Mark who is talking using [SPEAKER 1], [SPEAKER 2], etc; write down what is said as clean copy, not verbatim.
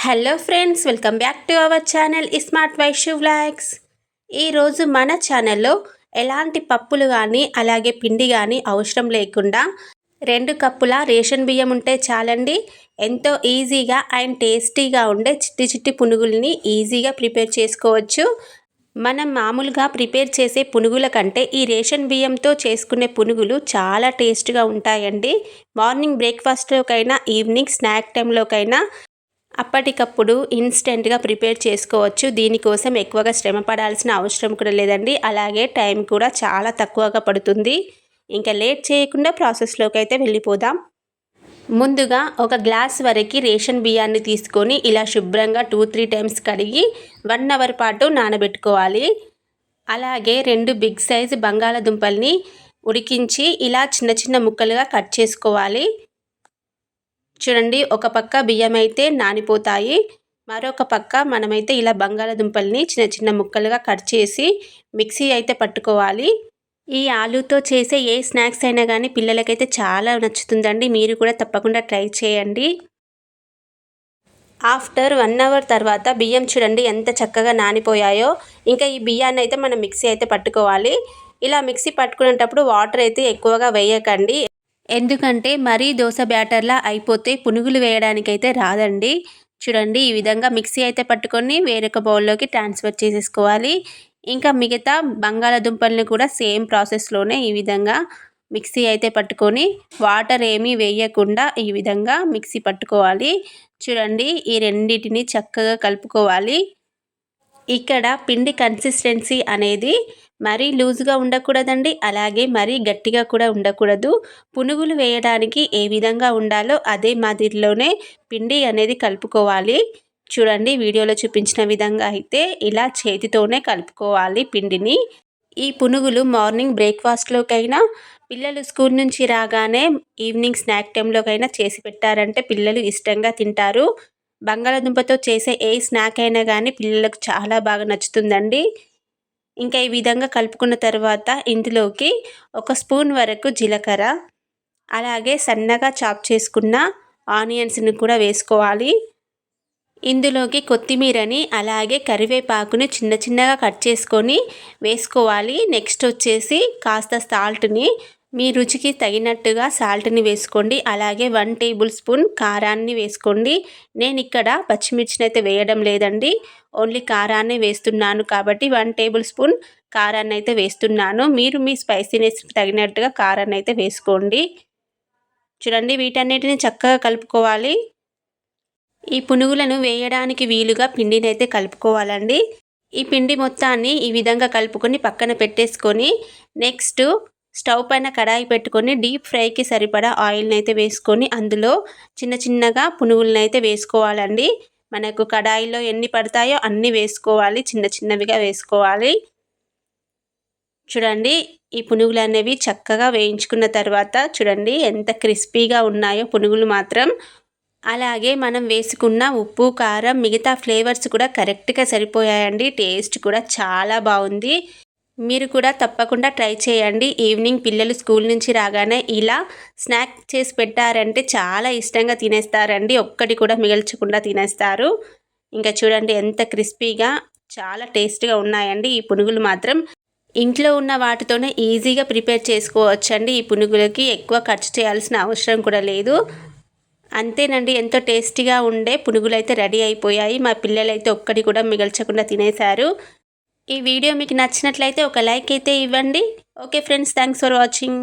[SPEAKER 1] Hello friends, welcome back to our channel smart Vaishu vlogs. ఈరోజు మన ఛానల్లో ఎలాంటి పప్పులు కానీ అలాగే పిండి కానీ అవసరం లేకుండా 2 కప్పుల రేషన్ బియ్యం ఉంటే చాలండి. ఎంతో ఈజీగా అండ్ టేస్టీగా ఉండే చిట్టి చిట్టి పునుగుల్ని ఈజీగా ప్రిపేర్ చేసుకోవచ్చు. మనం మామూలుగా ప్రిపేర్ చేసే పునుగుల కంటే ఈ రేషన్ బియ్యంతో చేసుకునే పునుగులు చాలా టేస్ట్గా ఉంటాయండి. మార్నింగ్ బ్రేక్ఫాస్ట్లోకైనా ఈవినింగ్ స్నాక్ టైంలోకైనా అప్పటికప్పుడు ఇన్స్టెంట్గా ప్రిపేర్ చేసుకోవచ్చు. దీనికోసం ఎక్కువగా శ్రమ పడాల్సిన అవసరం కూడా లేదండి. అలాగే టైం కూడా చాలా తక్కువగా పడుతుంది. ఇంకా లేట్ చేయకుండా ప్రాసెస్లోకి అయితే వెళ్ళిపోదాం. ముందుగా ఒక గ్లాస్ వరకు రేషన్ బియ్యాన్ని తీసుకొని ఇలా శుభ్రంగా 2-3 టైమ్స్ కడిగి 1 అవర్ పాటు నానబెట్టుకోవాలి. అలాగే 2 బిగ్ సైజు బంగాళదుంపల్ని ఉడికించి ఇలా చిన్న చిన్న ముక్కలుగా కట్ చేసుకోవాలి. చూడండి, ఒక పక్క బియ్యం అయితే నానిపోతాయి, మరొక పక్క మనమైతే ఇలా బంగాళదుంపల్ని చిన్న చిన్న ముక్కలుగా కట్ చేసి మిక్సీ అయితే పట్టుకోవాలి. ఈ ఆలూతో చేసే ఏ స్నాక్స్ అయినా కానీ పిల్లలకైతే చాలా నచ్చుతుందండి. మీరు కూడా తప్పకుండా ట్రై చేయండి. ఆఫ్టర్ 1 అవర్ తర్వాత బియ్యం చూడండి ఎంత చక్కగా నానిపోయాయో. ఇంకా ఈ బియ్యాన్ని అయితే మనం మిక్సీ అయితే పట్టుకోవాలి. ఇలా మిక్సీ పట్టుకునేటప్పుడు వాటర్ అయితే ఎక్కువగా వేయకండి, ఎందుకంటే మరీ దోశ బ్యాటర్లా అయిపోతే పునుగులు వేయడానికైతే రాదండి. చూడండి, ఈ విధంగా మిక్సీ అయితే పట్టుకొని వేరొక బౌల్లోకి ట్రాన్స్ఫర్ చేసేసుకోవాలి. ఇంకా మిగతా బంగాళదుంపల్ని కూడా సేమ్ ప్రాసెస్లోనే ఈ విధంగా మిక్సీ అయితే పట్టుకొని వాటర్ ఏమీ వేయకుండా ఈ విధంగా మిక్సీ పట్టుకోవాలి. చూడండి, ఈ రెండింటిని చక్కగా కలుపుకోవాలి. ఇక్కడ పిండి కన్సిస్టెన్సీ అనేది మరీ లూజ్గా ఉండకూడదండి, అలాగే మరీ గట్టిగా కూడా ఉండకూడదు. పునుగులు వేయడానికి ఏ విధంగా ఉండాలో అదే మాదిరిలోనే పిండి అనేది కలుపుకోవాలి. చూడండి, వీడియోలో చూపించిన విధంగా అయితే ఇలా చేతితోనే కలుపుకోవాలి పిండిని. ఈ పునుగులు మార్నింగ్ బ్రేక్ఫాస్ట్లోకైనా, పిల్లలు స్కూల్ నుంచి రాగానే ఈవినింగ్ స్నాక్ టైంలోకైనా చేసి పెట్టారంటే పిల్లలు ఇష్టంగా తింటారు. బంగాళదుంపతో చేసే ఏ స్నాక్ అయినా కానీ పిల్లలకు చాలా బాగా నచ్చుతుందండి. ఇంకా ఈ విధంగా కలుపుకున్న తర్వాత ఇందులోకి 1 స్పూన్ వరకు జీలకర్ర, అలాగే సన్నగా చాప్ చేసుకున్న ఆనియన్స్ని కూడా వేసుకోవాలి. ఇందులోకి కొత్తిమీరని అలాగే కరివేపాకుని చిన్న చిన్నగా కట్ చేసుకొని వేసుకోవాలి. నెక్స్ట్ వచ్చేసి కాస్త సాల్ట్ని, మీ రుచికి తగినట్టుగా సాల్ట్ని వేసుకోండి. అలాగే 1 టేబుల్ స్పూన్ కారాన్ని వేసుకోండి. నేను ఇక్కడ పచ్చిమిర్చిని అయితే వేయడం లేదండి, ఓన్లీ కారాన్ని వేస్తున్నాను కాబట్టి 1 టేబుల్ స్పూన్ కారాన్ని అయితే వేస్తున్నాను. మీరు మీ స్పైసీనెస్కి తగినట్టుగా కారాన్ని అయితే వేసుకోండి. చూడండి, వీటన్నిటిని చక్కగా కలుపుకోవాలి. ఈ పునుగులను వేయడానికి వీలుగా పిండిని అయితే కలుపుకోవాలండి. ఈ పిండి మొత్తాన్ని ఈ విధంగా కలుపుకొని పక్కన పెట్టేసుకొని నెక్స్ట్ స్టవ్ పైన కడాయి పెట్టుకొని డీప్ ఫ్రైకి సరిపడా ఆయిల్ని అయితే వేసుకొని అందులో చిన్న చిన్నగా పునుగులను అయితే వేసుకోవాలండి. మనకు కడాయిలో ఎన్ని పడతాయో అన్నీ వేసుకోవాలి, చిన్న చిన్నవిగా వేసుకోవాలి. చూడండి, ఈ పునుగులు అనేవి చక్కగా వేయించుకున్న తర్వాత చూడండి ఎంత క్రిస్పీగా ఉన్నాయో పునుగులు మాత్రం. అలాగే మనం వేసుకున్న ఉప్పు, కారం, మిగతా ఫ్లేవర్స్ కూడా కరెక్ట్గా సరిపోయాయండి. టేస్ట్ కూడా చాలా బాగుంది. మీరు కూడా తప్పకుండా ట్రై చేయండి. ఈవినింగ్ పిల్లలు స్కూల్ నుంచి రాగానే ఇలా స్నాక్ చేసి పెట్టారంటే చాలా ఇష్టంగా తినేస్తారండి. ఒక్కటి కూడా మిగల్చకుండా తినేస్తారు. ఇంకా చూడండి ఎంత క్రిస్పీగా, చాలా టేస్ట్గా ఉన్నాయండి ఈ పునుగులు మాత్రం. ఇంట్లో ఉన్న వాటితోనే ఈజీగా ప్రిపేర్ చేసుకోవచ్చండి. ఈ పునుగులకి ఎక్కువ ఖర్చు చేయాల్సిన అవసరం కూడా లేదు. అంతేనండి, ఎంతో టేస్టీగా ఉండే పునుగులు అయితే రెడీ అయిపోయాయి. మా పిల్లలైతే ఒక్కటి కూడా మిగల్చకుండా తినేశారు. ఈ వీడియో మీకు నచ్చినట్లయితే ఒక లైక్ అయితే ఇవ్వండి. Okay friends, thanks for watching.